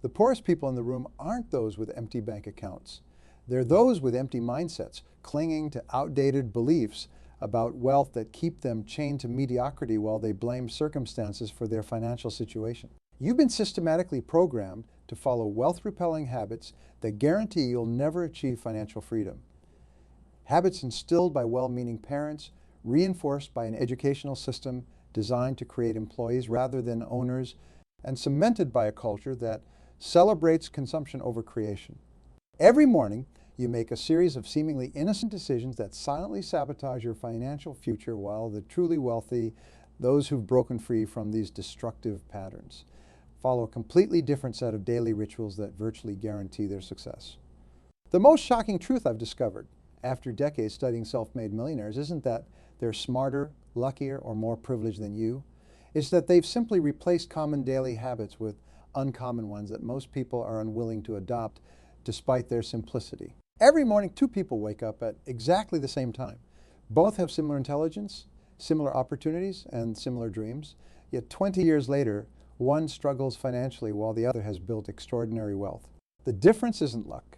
The poorest people in the room aren't those with empty bank accounts. They're those with empty mindsets, clinging to outdated beliefs about wealth that keep them chained to mediocrity while they blame circumstances for their financial situation. You've been systematically programmed to follow wealth-repelling habits that guarantee you'll never achieve financial freedom. Habits instilled by well-meaning parents, reinforced by an educational system designed to create employees rather than owners, and cemented by a culture that celebrates consumption over creation. Every morning, you make a series of seemingly innocent decisions that silently sabotage your financial future, while the truly wealthy, those who've broken free from these destructive patterns, follow a completely different set of daily rituals that virtually guarantee their success. The most shocking truth I've discovered after decades studying self-made millionaires isn't that they're smarter, luckier, or more privileged than you. It's that they've simply replaced common daily habits with uncommon ones that most people are unwilling to adopt despite their simplicity. Every morning, two people wake up at exactly the same time. Both have similar intelligence, similar opportunities, and similar dreams. Yet 20 years later, one struggles financially while the other has built extraordinary wealth. The difference isn't luck.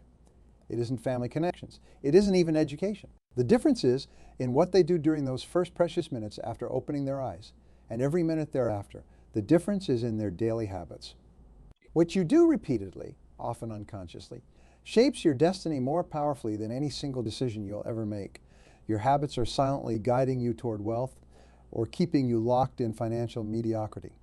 It isn't family connections. It isn't even education. The difference is in what they do during those first precious minutes after opening their eyes, and every minute thereafter. The difference is in their daily habits. What you do repeatedly, often unconsciously, shapes your destiny more powerfully than any single decision you'll ever make. Your habits are silently guiding you toward wealth or keeping you locked in financial mediocrity.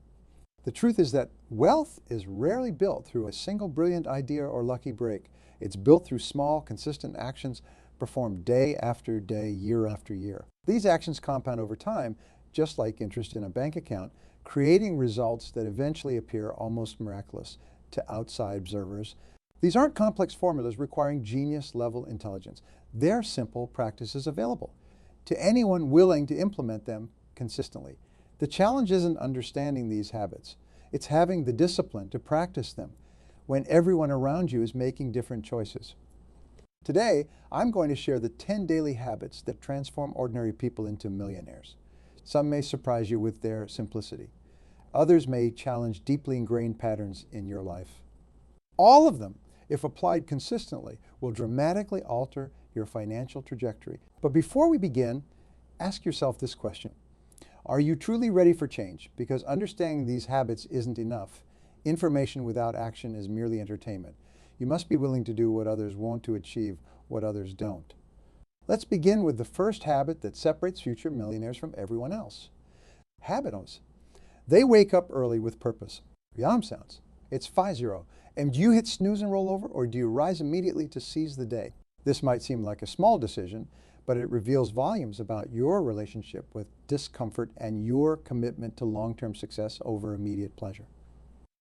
The truth is that wealth is rarely built through a single brilliant idea or lucky break. It's built through small, consistent actions performed day after day, year after year. These actions compound over time, just like interest in a bank account, creating results that eventually appear almost miraculous to outside observers. These aren't complex formulas requiring genius-level intelligence. They're simple practices available to anyone willing to implement them consistently. The challenge isn't understanding these habits. It's having the discipline to practice them when everyone around you is making different choices. Today, I'm going to share the 10 daily habits that transform ordinary people into millionaires. Some may surprise you with their simplicity. Others may challenge deeply ingrained patterns in your life. All of them, if applied consistently, will dramatically alter your financial trajectory. But before we begin, ask yourself this question. Are you truly ready for change? Because understanding these habits isn't enough. Information without action is merely entertainment. You must be willing to do what others won't to achieve what others don't. Let's begin with the first habit that separates future millionaires from everyone else. Habitos. They wake up early with purpose. Yum sounds. It's 5-0. And do you hit snooze and roll over, or do you rise immediately to seize the day? This might seem like a small decision, but it reveals volumes about your relationship with discomfort and your commitment to long-term success over immediate pleasure.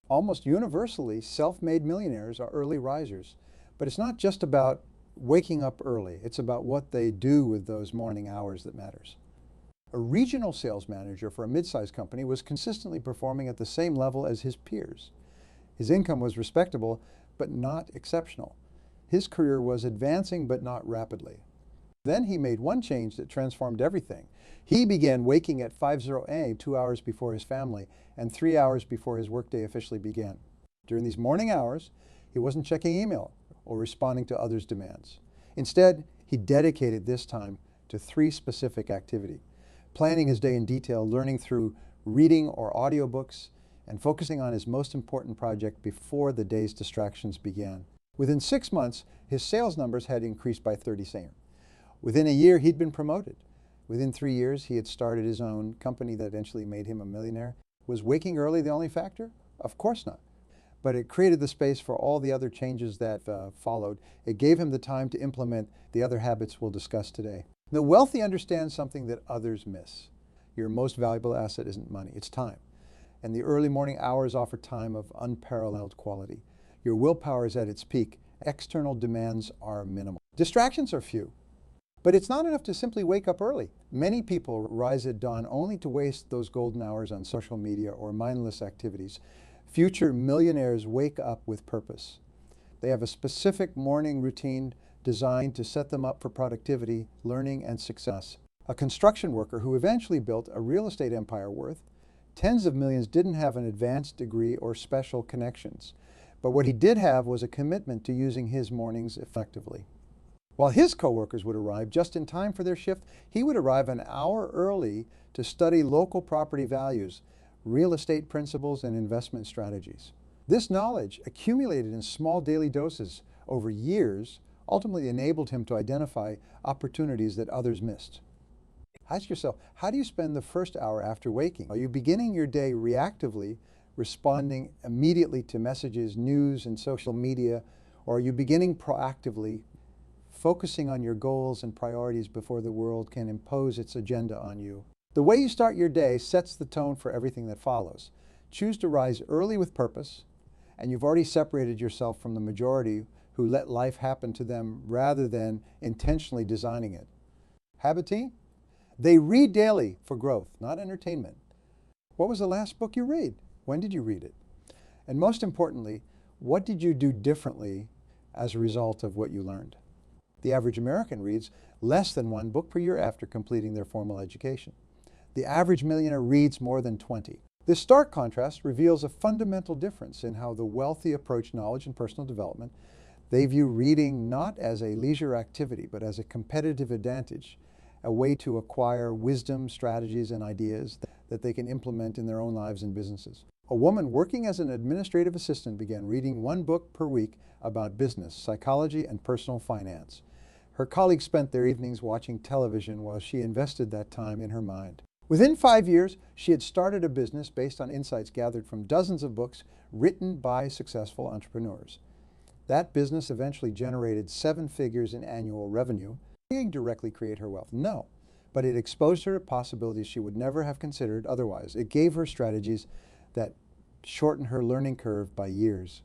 Almost universally, self-made millionaires are early risers, but it's not just about waking up early. It's about what they do with those morning hours that matters. A regional sales manager for a mid-sized company was consistently performing at the same level as his peers. His income was respectable, but not exceptional. His career was advancing, but not rapidly. Then he made one change that transformed everything. He began waking at 5:00 a.m. 2 hours before his family and 3 hours before his workday officially began. During these morning hours, he wasn't checking email or responding to others' demands. Instead, he dedicated this time to 3 specific activities: planning his day in detail, learning through reading or audiobooks, and focusing on his most important project before the day's distractions began. Within 6 months, his sales numbers had increased by 30%. Within a year, he'd been promoted. Within 3 years, he had started his own company that eventually made him a millionaire. Was waking early the only factor? Of course not. But it created the space for all the other changes that followed. It gave him the time to implement the other habits we'll discuss today. The wealthy understand something that others miss. Your most valuable asset isn't money, it's time. And the early morning hours offer time of unparalleled quality. Your willpower is at its peak. External demands are minimal. Distractions are few. But it's not enough to simply wake up early. Many people rise at dawn only to waste those golden hours on social media or mindless activities. Future millionaires wake up with purpose. They have a specific morning routine designed to set them up for productivity, learning, and success. A construction worker who eventually built a real estate empire worth tens of millions didn't have an advanced degree or special connections, But what he did have was a commitment to using his mornings effectively. While his coworkers would arrive just in time for their shift, he would arrive an hour early to study local property values, real estate principles, and investment strategies. This knowledge, accumulated in small daily doses over years, ultimately enabled him to identify opportunities that others missed. Ask yourself, how do you spend the first hour after waking? Are you beginning your day reactively, responding immediately to messages, news, and social media, or are you beginning proactively, focusing on your goals and priorities before the world can impose its agenda on you? The way you start your day sets the tone for everything that follows. Choose to rise early with purpose, and you've already separated yourself from the majority who let life happen to them rather than intentionally designing it. Habit T? They read daily for growth, not entertainment. What was the last book you read? When did you read it? And most importantly, what did you do differently as a result of what you learned? The average American reads less than one book per year after completing their formal education. The average millionaire reads more than 20. This stark contrast reveals a fundamental difference in how the wealthy approach knowledge and personal development. They view reading not as a leisure activity, but as a competitive advantage, a way to acquire wisdom, strategies, and ideas that they can implement in their own lives and businesses. A woman working as an administrative assistant began reading one book per week about business, psychology, and personal finance. Her colleagues spent their evenings watching television while she invested that time in her mind. Within 5 years, she had started a business based on insights gathered from dozens of books written by successful entrepreneurs. That business eventually generated 7 figures in annual revenue. It didn't directly create her wealth, no, but it exposed her to possibilities she would never have considered otherwise. It gave her strategies that shortened her learning curve by years.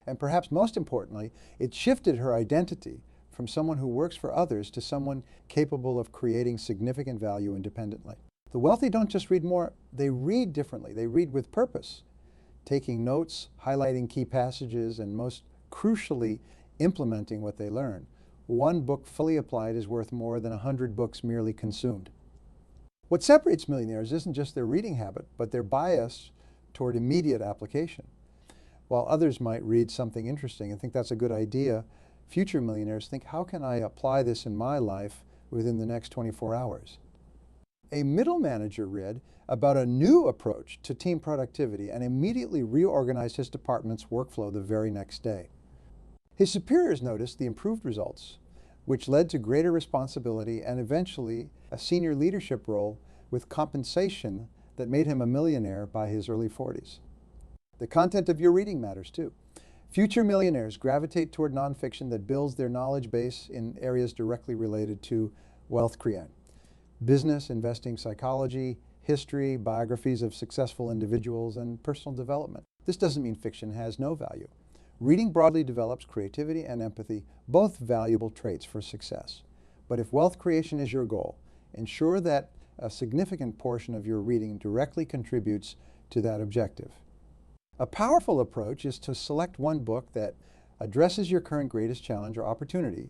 And perhaps most importantly, it shifted her identity from someone who works for others to someone capable of creating significant value independently. The wealthy don't just read more, they read differently. They read with purpose, taking notes, highlighting key passages, and most crucially, implementing what they learn. One book fully applied is worth more than 100 books merely consumed. What separates millionaires isn't just their reading habit, but their bias toward immediate application. While others might read something interesting and think that's a good idea, future millionaires think, how can I apply this in my life within the next 24 hours? A middle manager read about a new approach to team productivity and immediately reorganized his department's workflow the very next day. His superiors noticed the improved results, which led to greater responsibility and eventually a senior leadership role with compensation that made him a millionaire by his early 40s. The content of your reading matters too. Future millionaires gravitate toward nonfiction that builds their knowledge base in areas directly related to wealth creation. Business, investing, psychology, history, biographies of successful individuals, and personal development. This doesn't mean fiction has no value. Reading broadly develops creativity and empathy, both valuable traits for success. But if wealth creation is your goal, ensure that a significant portion of your reading directly contributes to that objective. A powerful approach is to select one book that addresses your current greatest challenge or opportunity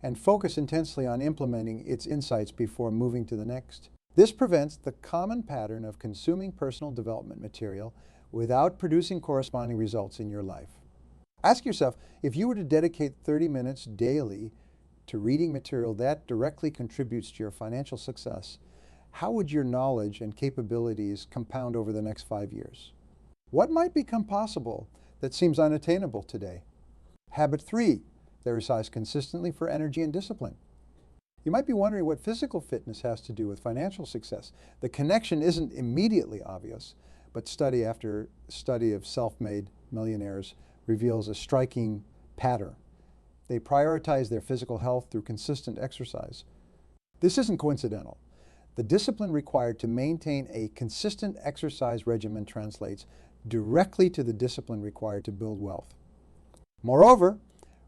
and focus intensely on implementing its insights before moving to the next. This prevents the common pattern of consuming personal development material without producing corresponding results in your life. Ask yourself, if you were to dedicate 30 minutes daily to reading material that directly contributes to your financial success, how would your knowledge and capabilities compound over the next 5 years? What might become possible that seems unattainable today? Habit 3, exercise consistently for energy and discipline. You might be wondering what physical fitness has to do with financial success. The connection isn't immediately obvious, but study after study of self-made millionaires reveals a striking pattern. They prioritize their physical health through consistent exercise. This isn't coincidental. The discipline required to maintain a consistent exercise regimen translates directly to the discipline required to build wealth. Moreover,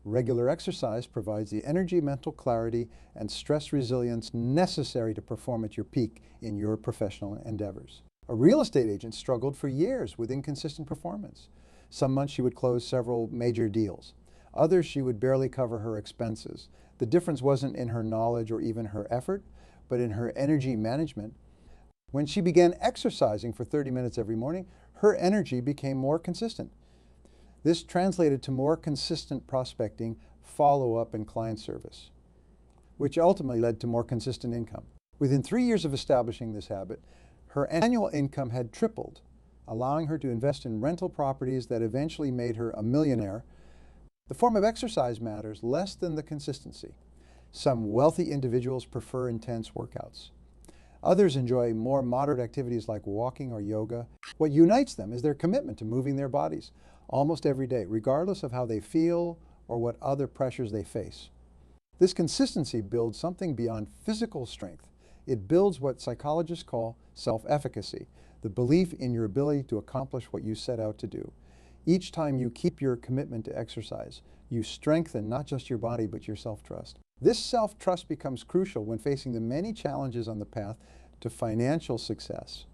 regular exercise provides the energy, mental clarity, and stress resilience necessary to perform at your peak in your professional endeavors. A real estate agent struggled for years with inconsistent performance. Some months she would close several major deals. Others she would barely cover her expenses. The difference wasn't in her knowledge or even her effort, but in her energy management. When she began exercising for 30 minutes every morning, her energy became more consistent. This translated to more consistent prospecting, follow-up, and client service, which ultimately led to more consistent income. Within 3 years of establishing this habit, her annual income had tripled, allowing her to invest in rental properties that eventually made her a millionaire. The form of exercise matters less than the consistency. Some wealthy individuals prefer intense workouts. Others enjoy more moderate activities like walking or yoga. What unites them is their commitment to moving their bodies almost every day, regardless of how they feel or what other pressures they face. This consistency builds something beyond physical strength. It builds what psychologists call self-efficacy, the belief in your ability to accomplish what you set out to do. Each time you keep your commitment to exercise, you strengthen not just your body, but your self-trust. This self-trust becomes crucial when facing the many challenges on the path to financial success.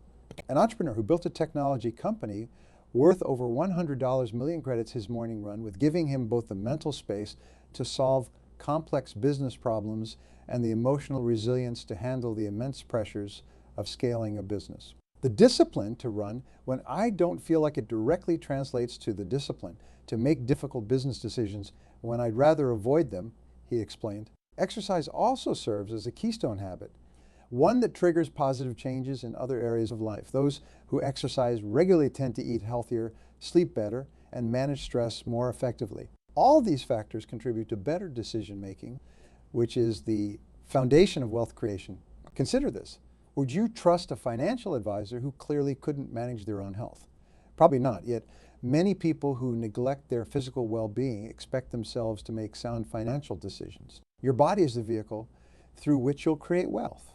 An entrepreneur who built a technology company worth over $100 million credits his morning run with giving him both the mental space to solve complex business problems and the emotional resilience to handle the immense pressures of scaling a business. The discipline to run when I don't feel like it directly translates to the discipline to make difficult business decisions when I'd rather avoid them, he explained. Exercise also serves as a keystone habit, one that triggers positive changes in other areas of life. Those who exercise regularly tend to eat healthier, sleep better, and manage stress more effectively. All these factors contribute to better decision making, which is the foundation of wealth creation. Consider this. Would you trust a financial advisor who clearly couldn't manage their own health? Probably not, yet many people who neglect their physical well-being expect themselves to make sound financial decisions. Your body is the vehicle through which you'll create wealth.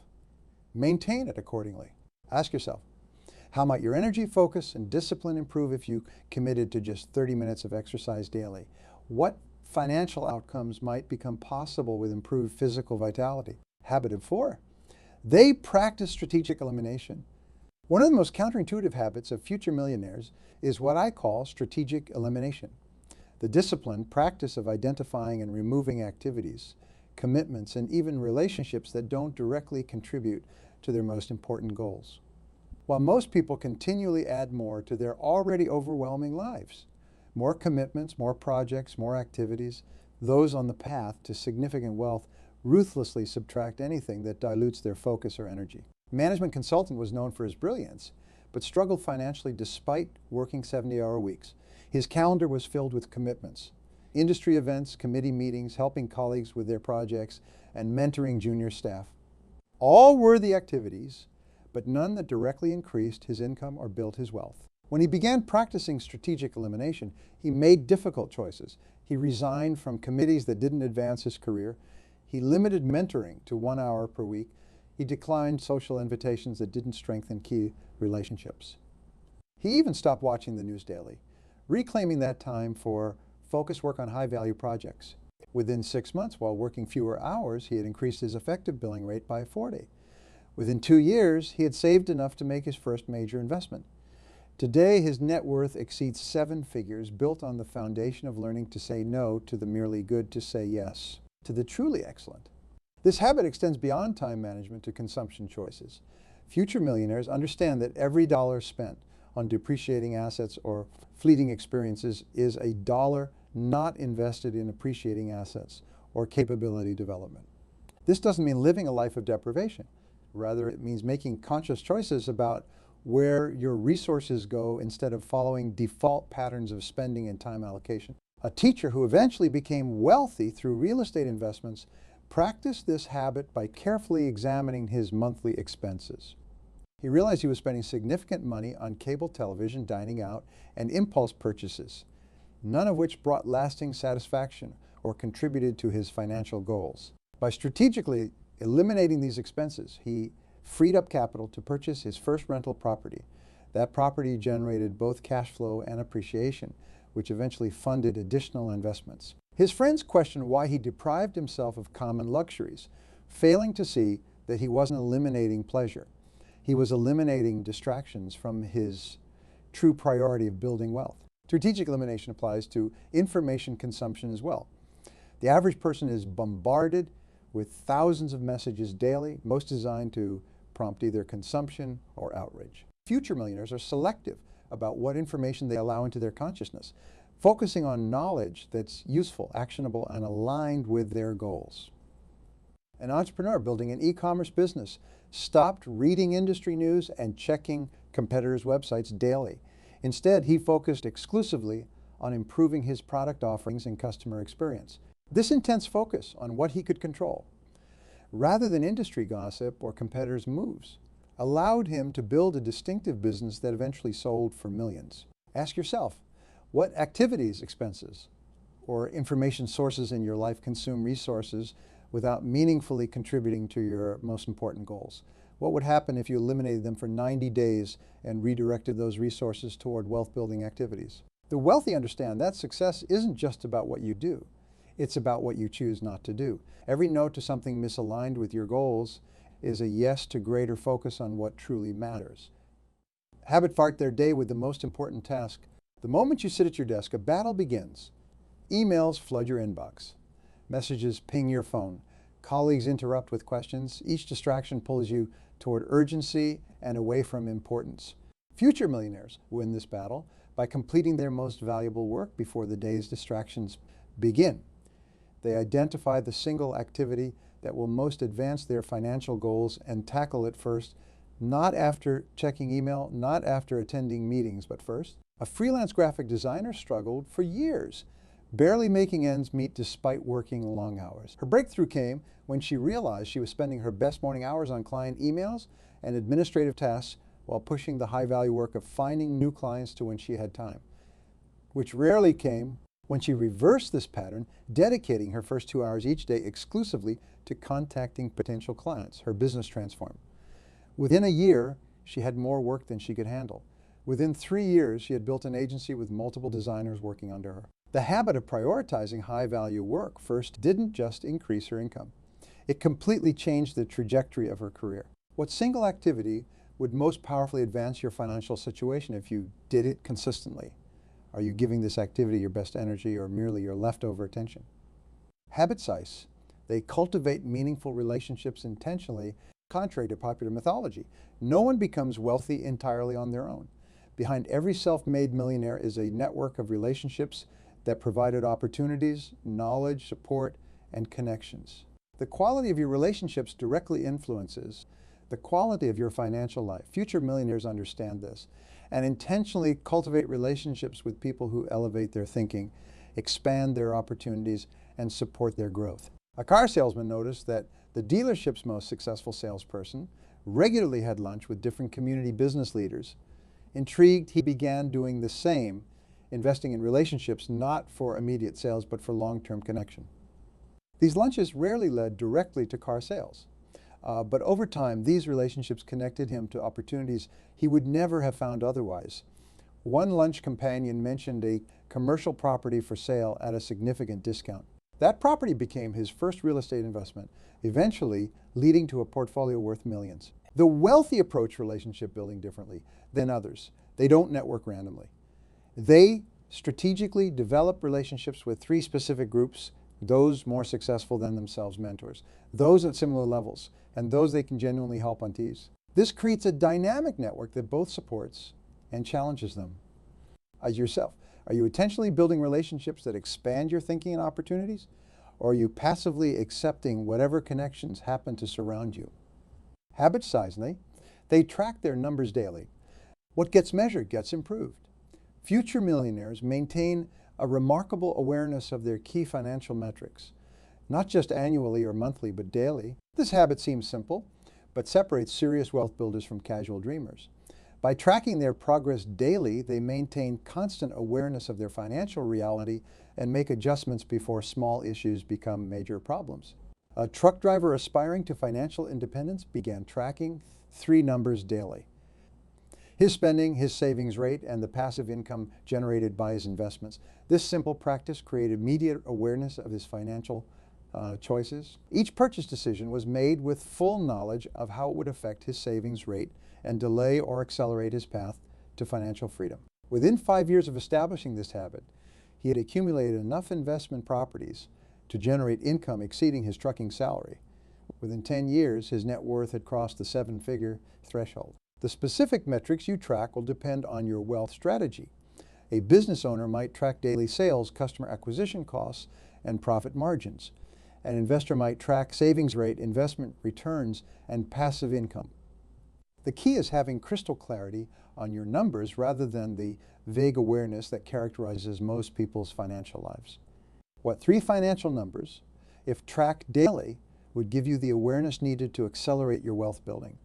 Maintain it accordingly. Ask yourself, how might your energy, focus, and discipline improve if you committed to just 30 minutes of exercise daily? What financial outcomes might become possible with improved physical vitality? Habit of 4. They practice strategic elimination. One of the most counterintuitive habits of future millionaires is what I call strategic elimination. The disciplined practice of identifying and removing activities, commitments, and even relationships that don't directly contribute to their most important goals. While most people continually add more to their already overwhelming lives, more commitments, more projects, more activities, those on the path to significant wealth ruthlessly subtract anything that dilutes their focus or energy. Management consultant was known for his brilliance, but struggled financially despite working 70-hour weeks. His calendar was filled with commitments, industry events, committee meetings, helping colleagues with their projects, and mentoring junior staff. All worthy activities, but none that directly increased his income or built his wealth. When he began practicing strategic elimination, he made difficult choices. He resigned from committees that didn't advance his career. He limited mentoring to 1 hour per week. He declined social invitations that didn't strengthen key relationships. He even stopped watching the news daily, reclaiming that time for focused work on high-value projects. Within 6 months, while working fewer hours, he had increased his effective billing rate by 40. Within 2 years, he had saved enough to make his first major investment. Today, his net worth exceeds 7 figures, built on the foundation of learning to say no to the merely good, to say yes to the truly excellent. This habit extends beyond time management to consumption choices. Future millionaires understand that every dollar spent on depreciating assets or fleeting experiences is a dollar not invested in appreciating assets or capability development. This doesn't mean living a life of deprivation. Rather, it means making conscious choices about where your resources go instead of following default patterns of spending and time allocation. A teacher who eventually became wealthy through real estate investments practiced this habit by carefully examining his monthly expenses. He realized he was spending significant money on cable television, dining out, and impulse purchases, none of which brought lasting satisfaction or contributed to his financial goals. By strategically eliminating these expenses, he freed up capital to purchase his first rental property. That property generated both cash flow and appreciation, which eventually funded additional investments. His friends questioned why he deprived himself of common luxuries, failing to see that he wasn't eliminating pleasure. He was eliminating distractions from his true priority of building wealth. Strategic elimination applies to information consumption as well. The average person is bombarded with thousands of messages daily, most designed to prompt either consumption or outrage. Future millionaires are selective about what information they allow into their consciousness, focusing on knowledge that's useful, actionable, and aligned with their goals. An entrepreneur building an e-commerce business stopped reading industry news and checking competitors' websites daily. Instead, he focused exclusively on improving his product offerings and customer experience. This intense focus on what he could control, rather than industry gossip or competitors' moves, allowed him to build a distinctive business that eventually sold for millions. Ask yourself, what activities, expenses, or information sources in your life consume resources without meaningfully contributing to your most important goals? What would happen if you eliminated them for 90 days and redirected those resources toward wealth-building activities? The wealthy understand that success isn't just about what you do. It's about what you choose not to do. Every no to something misaligned with your goals is a yes to greater focus on what truly matters. Habits start their day with the most important task. The moment you sit at your desk, a battle begins. Emails flood your inbox. Messages ping your phone. Colleagues interrupt with questions. Each distraction pulls you toward urgency and away from importance. Future millionaires win this battle by completing their most valuable work before the day's distractions begin. They identify the single activity that will most advance their financial goals and tackle it first, not after checking email, not after attending meetings, but first. A freelance graphic designer struggled for years, barely making ends meet despite working long hours. Her breakthrough came when she realized she was spending her best morning hours on client emails and administrative tasks while pushing the high-value work of finding new clients to when she had time, which rarely came when she reversed this pattern, dedicating her first 2 hours each day exclusively to contacting potential clients. Her business transformed. Within a year, she had more work than she could handle. Within 3 years, she had built an agency with multiple designers working under her. The habit of prioritizing high-value work first didn't just increase her income. It completely changed the trajectory of her career. What single activity would most powerfully advance your financial situation if you did it consistently? Are you giving this activity your best energy or merely your leftover attention? Habit size. They cultivate meaningful relationships intentionally, contrary to popular mythology. No one becomes wealthy entirely on their own. Behind every self-made millionaire is a network of relationships that provided opportunities, knowledge, support, and connections. The quality of your relationships directly influences the quality of your financial life. Future millionaires understand this and intentionally cultivate relationships with people who elevate their thinking, expand their opportunities, and support their growth. A car salesman noticed that the dealership's most successful salesperson regularly had lunch with different community business leaders. Intrigued, he began doing the same, investing in relationships not for immediate sales but for long-term connection. These lunches rarely led directly to car sales. But over time, these relationships connected him to opportunities he would never have found otherwise. One lunch companion mentioned a commercial property for sale at a significant discount. That property became his first real estate investment, eventually leading to a portfolio worth millions. The wealthy approach relationship building differently than others. They don't network randomly. They strategically develop relationships with 3 specific groups: those more successful than themselves, mentors, those at similar levels, and those they can genuinely help on tease. This creates a dynamic network that both supports and challenges them. As yourself, are you intentionally building relationships that expand your thinking and opportunities, or are you passively accepting whatever connections happen to surround you? Habit sizely, they track their numbers daily. What gets measured gets improved. Future millionaires maintain a remarkable awareness of their key financial metrics, not just annually or monthly, but daily. This habit seems simple, but separates serious wealth builders from casual dreamers. By tracking their progress daily, they maintain constant awareness of their financial reality and make adjustments before small issues become major problems. A truck driver aspiring to financial independence began tracking 3 numbers daily: his spending, his savings rate, and the passive income generated by his investments. This simple practice created immediate awareness of his financial choices. Each purchase decision was made with full knowledge of how it would affect his savings rate and delay or accelerate his path to financial freedom. Within 5 years of establishing this habit, he had accumulated enough investment properties to generate income exceeding his trucking salary. Within 10 years, his net worth had crossed the 7-figure threshold. The specific metrics you track will depend on your wealth strategy. A business owner might track daily sales, customer acquisition costs, and profit margins. An investor might track savings rate, investment returns, and passive income. The key is having crystal clarity on your numbers rather than the vague awareness that characterizes most people's financial lives. What 3 financial numbers, if tracked daily, would give you the awareness needed to accelerate your wealth building?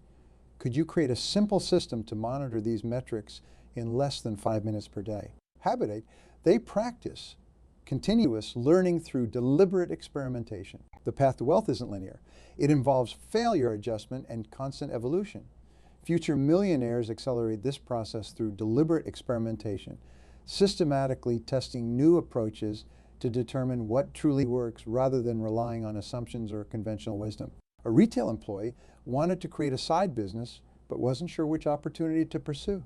Could you create a simple system to monitor these metrics in less than 5 minutes per day? Habitate, they practice continuous learning through deliberate experimentation. The path to wealth isn't linear. It involves failure adjustment and constant evolution. Future millionaires accelerate this process through deliberate experimentation, systematically testing new approaches to determine what truly works rather than relying on assumptions or conventional wisdom. A retail employee wanted to create a side business but wasn't sure which opportunity to pursue.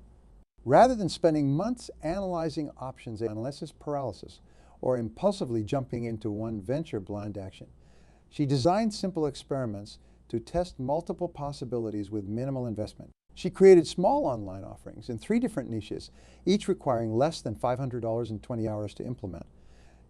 Rather than spending months analyzing options, analysis paralysis, or impulsively jumping into one venture blind action, she designed simple experiments to test multiple possibilities with minimal investment. She created small online offerings in 3 different niches, each requiring less than $500 and 20 hours to implement.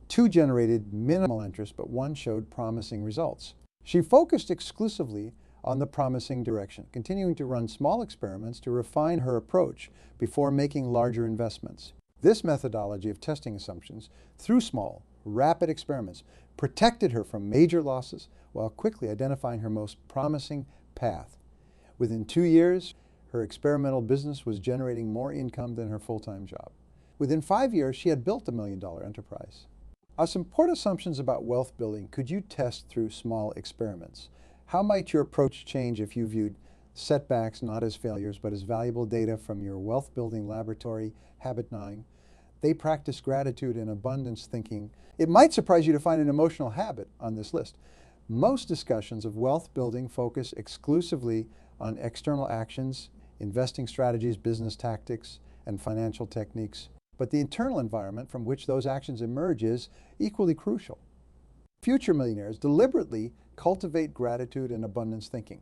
2 generated minimal interest, but 1 showed promising results. She focused exclusively on the promising direction, continuing to run small experiments to refine her approach before making larger investments. This methodology of testing assumptions through small, rapid experiments protected her from major losses while quickly identifying her most promising path. Within 2 years, her experimental business was generating more income than her full-time job. Within 5 years, she had built a $1 million enterprise. Some important assumptions about wealth building could you test through small experiments? How might your approach change if you viewed setbacks not as failures but as valuable data from your wealth building laboratory, Habit 9? They practice gratitude and abundance thinking. It might surprise you to find an emotional habit on this list. Most discussions of wealth building focus exclusively on external actions, investing strategies, business tactics, and financial techniques. But the internal environment from which those actions emerge is equally crucial. Future millionaires deliberately cultivate gratitude and abundance thinking.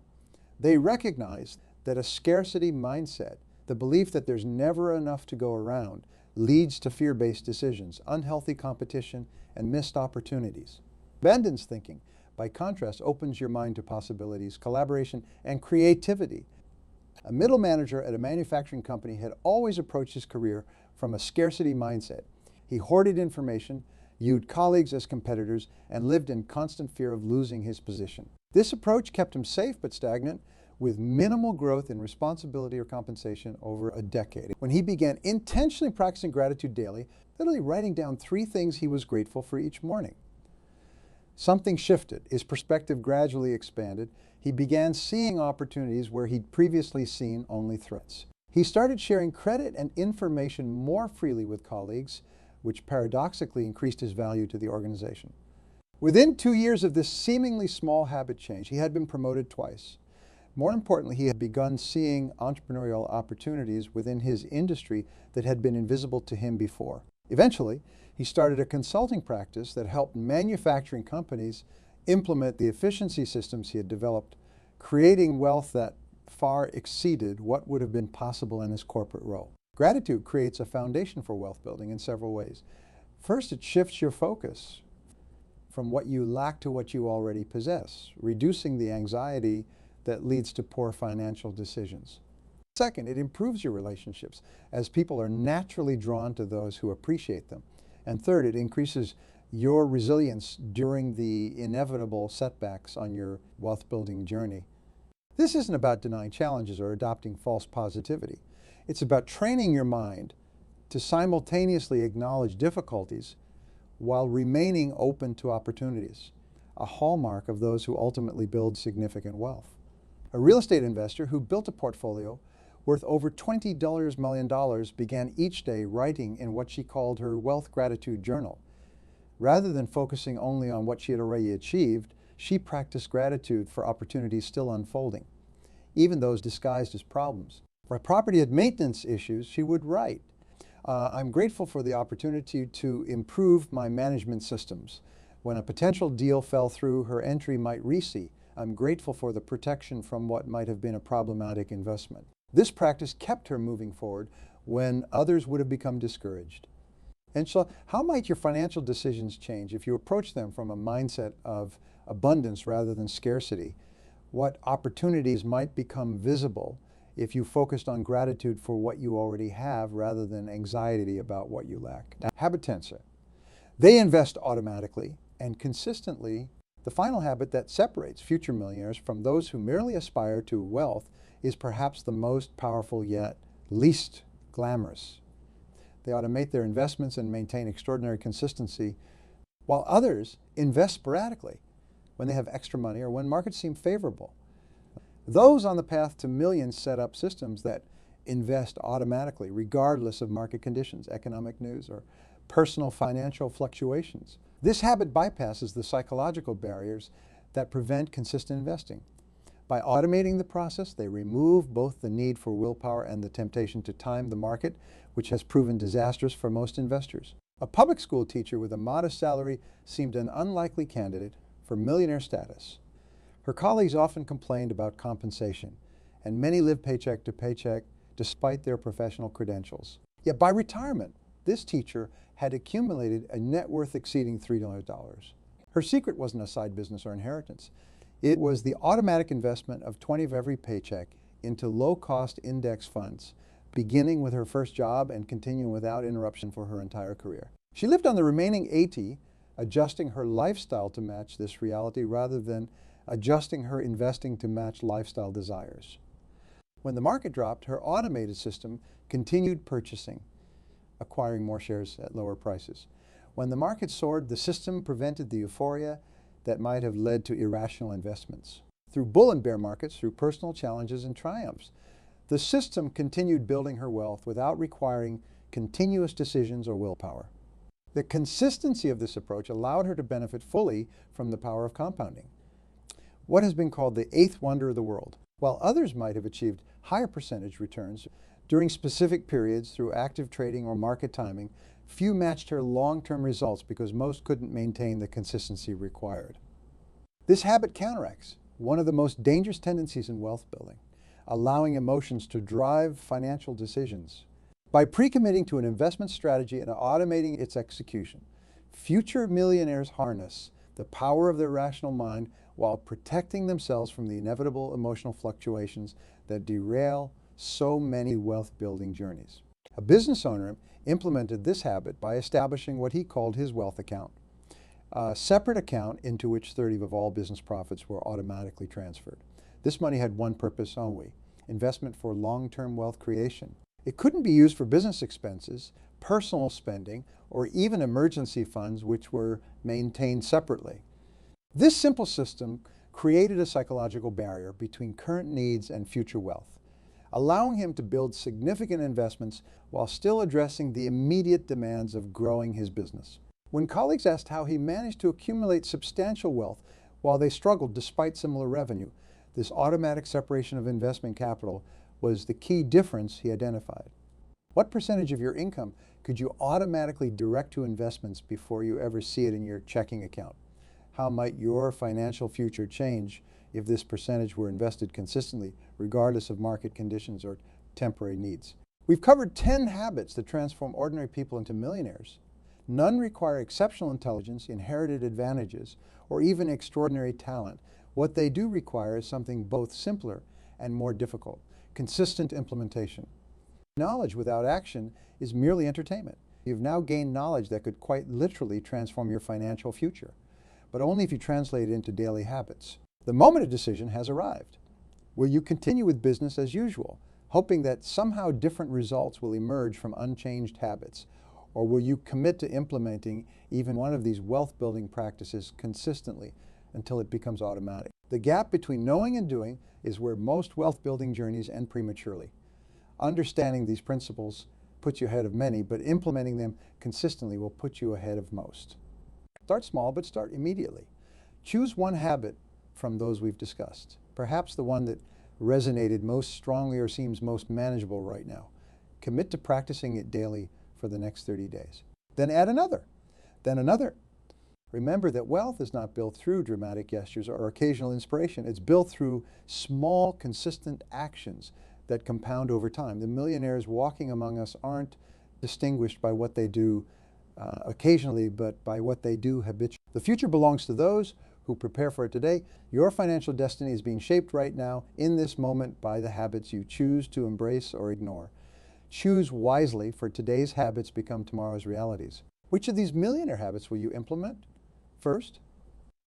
They recognize that a scarcity mindset, the belief that there's never enough to go around, leads to fear-based decisions, unhealthy competition, and missed opportunities. Abundance thinking, by contrast, opens your mind to possibilities, collaboration, and creativity. A middle manager at a manufacturing company had always approached his career from a scarcity mindset. He hoarded information, viewed colleagues as competitors, and lived in constant fear of losing his position. This approach kept him safe but stagnant, with minimal growth in responsibility or compensation over a decade. When he began intentionally practicing gratitude daily, literally writing down 3 things he was grateful for each morning, something shifted. His perspective gradually expanded. He began seeing opportunities where he'd previously seen only threats. He started sharing credit and information more freely with colleagues, which paradoxically increased his value to the organization. Within 2 years of this seemingly small habit change, he had been promoted twice. More importantly, he had begun seeing entrepreneurial opportunities within his industry that had been invisible to him before. Eventually, he started a consulting practice that helped manufacturing companies implement the efficiency systems he had developed, creating wealth that far exceeded what would have been possible in his corporate role. Gratitude creates a foundation for wealth building in several ways. First, it shifts your focus from what you lack to what you already possess, reducing the anxiety that leads to poor financial decisions. Second, it improves your relationships as people are naturally drawn to those who appreciate them. And third, it increases your resilience during the inevitable setbacks on your wealth building journey. This isn't about denying challenges or adopting false positivity. It's about training your mind to simultaneously acknowledge difficulties while remaining open to opportunities, a hallmark of those who ultimately build significant wealth. A real estate investor who built a portfolio worth over $20 million began each day writing in what she called her wealth gratitude journal. Rather than focusing only on what she had already achieved, she practiced gratitude for opportunities still unfolding, even those disguised as problems. For a property had maintenance issues, she would write, I'm grateful for the opportunity to improve my management systems. When a potential deal fell through, her entry might read, I'm grateful for the protection from what might have been a problematic investment. This practice kept her moving forward when others would have become discouraged. And so how might your financial decisions change if you approach them from a mindset of abundance rather than scarcity? What opportunities might become visible if you focused on gratitude for what you already have rather than anxiety about what you lack? Now, habit 10. They invest automatically and consistently. The final habit that separates future millionaires from those who merely aspire to wealth is perhaps the most powerful yet least glamorous. They automate their investments and maintain extraordinary consistency, while others invest sporadically when they have extra money or when markets seem favorable. Those on the path to millions set up systems that invest automatically regardless of market conditions, economic news, or personal financial fluctuations. This habit bypasses the psychological barriers that prevent consistent investing. By automating the process, they remove both the need for willpower and the temptation to time the market, which has proven disastrous for most investors. A public school teacher with a modest salary seemed an unlikely candidate for millionaire status. Her colleagues often complained about compensation, and many lived paycheck to paycheck despite their professional credentials. Yet by retirement, this teacher had accumulated a net worth exceeding $300. Her secret wasn't a side business or inheritance. It was the automatic investment of 20 of every paycheck into low-cost index funds, beginning with her first job and continuing without interruption for her entire career. She lived on the remaining 80, adjusting her lifestyle to match this reality rather than adjusting her investing to match lifestyle desires. When the market dropped, her automated system continued purchasing, acquiring more shares at lower prices. When the market soared, the system prevented the euphoria that might have led to irrational investments. Through bull and bear markets, through personal challenges and triumphs, the system continued building her wealth without requiring continuous decisions or willpower. The consistency of this approach allowed her to benefit fully from the power of compounding, what has been called the eighth wonder of the world. While others might have achieved higher percentage returns during specific periods through active trading or market timing, few matched her long-term results because most couldn't maintain the consistency required. This habit counteracts one of the most dangerous tendencies in wealth building, allowing emotions to drive financial decisions. By pre-committing to an investment strategy and automating its execution, future millionaires harness the power of their rational mind while protecting themselves from the inevitable emotional fluctuations that derail so many wealth-building journeys. A business owner implemented this habit by establishing what he called his wealth account, a separate account into which 30 of all business profits were automatically transferred. This money had one purpose only: investment for long-term wealth creation. It couldn't be used for business expenses, personal spending, or even emergency funds, which were maintained separately. This simple system created a psychological barrier between current needs and future wealth, allowing him to build significant investments while still addressing the immediate demands of growing his business. When colleagues asked how he managed to accumulate substantial wealth while they struggled despite similar revenue, this automatic separation of investment capital was the key difference he identified. What percentage of your income could you automatically direct to investments before you ever see it in your checking account? How might your financial future change if this percentage were invested consistently, regardless of market conditions or temporary needs? We've covered 10 habits that transform ordinary people into millionaires. None require exceptional intelligence, inherited advantages, or even extraordinary talent. What they do require is something both simpler and more difficult: consistent implementation. Knowledge without action is merely entertainment. You've now gained knowledge that could quite literally transform your financial future, but only if you translate it into daily habits. The moment of decision has arrived. Will you continue with business as usual, hoping that somehow different results will emerge from unchanged habits? Or will you commit to implementing even one of these wealth-building practices consistently until it becomes automatic? The gap between knowing and doing is where most wealth-building journeys end prematurely. Understanding these principles puts you ahead of many, but implementing them consistently will put you ahead of most. Start small, but start immediately. Choose one habit from those we've discussed, perhaps the one that resonated most strongly or seems most manageable right now. Commit to practicing it daily for the next 30 days. Then add another, then another. Remember that wealth is not built through dramatic gestures or occasional inspiration. It's built through small, consistent actions that compound over time. The millionaires walking among us aren't distinguished by what they do occasionally, but by what they do habitually. The future belongs to those who prepare for it today. Your financial destiny is being shaped right now, in this moment, by the habits you choose to embrace or ignore. Choose wisely, for today's habits become tomorrow's realities. Which of these millionaire habits will you implement? First,